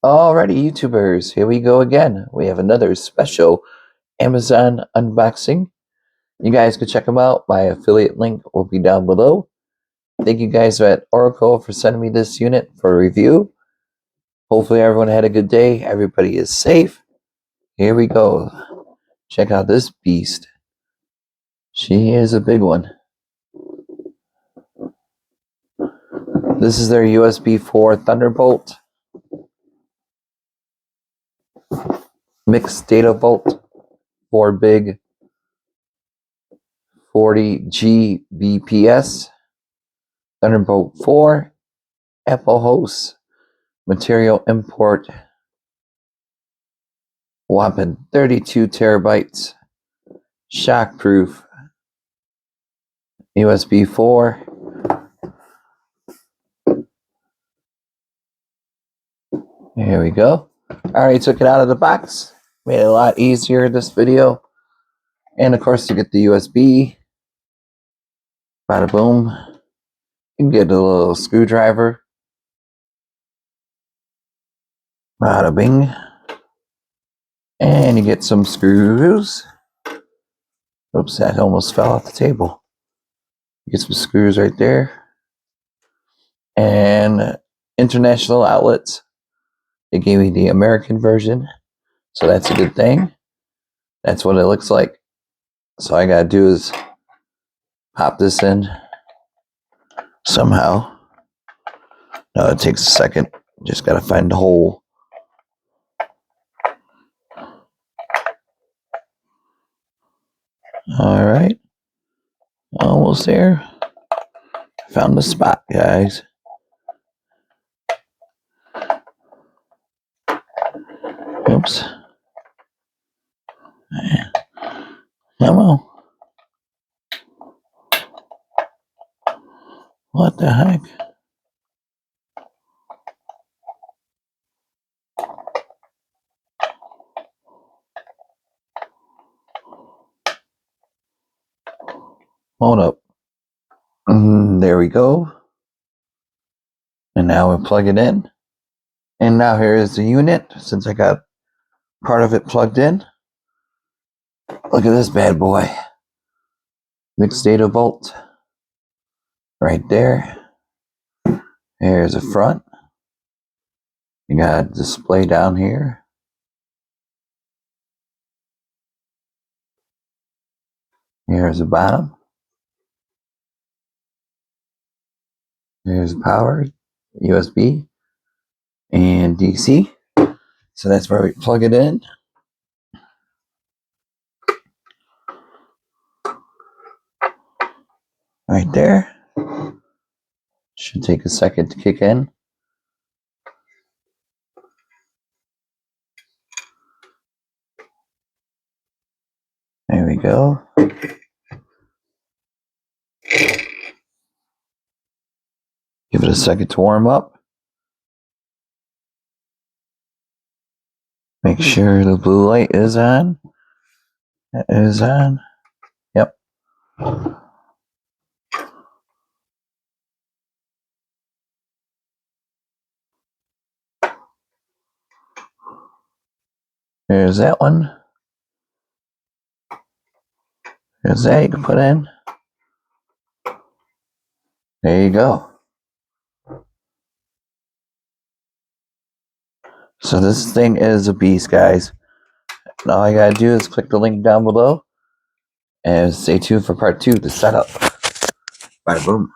Alrighty, YouTubers, here we go again. We have another special Amazon unboxing. You guys can check them out. My affiliate link will be down below. Thank you guys at ORICO for sending me this unit for review. Hopefully everyone had a good day. Everybody is safe. Here we go. Check out this beast. She is a big one. This is their USB 4 Thunderbolt mixed data vault for big 40Gbps Thunderbolt 4 Apple host material import whopping 32 terabytes shockproof USB 4. Here we go. I already took it out of the box. Made it a lot easier this video. And of course, to get the USB, bada boom. You can get a little screwdriver. Bada bing. And you get some screws. Oops, that almost fell off the table. You get some screws right there. And international outlets. They gave me the American version, so that's a good thing. That's what it looks like. So all I gotta do is pop this in somehow. No, it takes a second. Just gotta find the hole. All right, almost there. Found the spot, guys. Oops. Come on. What the heck? Hold up. There we go. And now we'll plug it in. And now here is the unit, since I got part of it plugged in. Look at this bad boy. Mixed data vault. Right there. Here's the front. You got a display down here. Here's the bottom. Here's power, USB, and DC. So that's where we plug it in. Right there. Should take a second to kick in. There we go. Give it a second to warm up. Make sure the blue light is on. That is on. Yep. There's that one. There's that you can put in. There you go. So this thing is a beast, guys. And all I gotta do is click the link down below and stay tuned for part 2, the setup. Bada boom.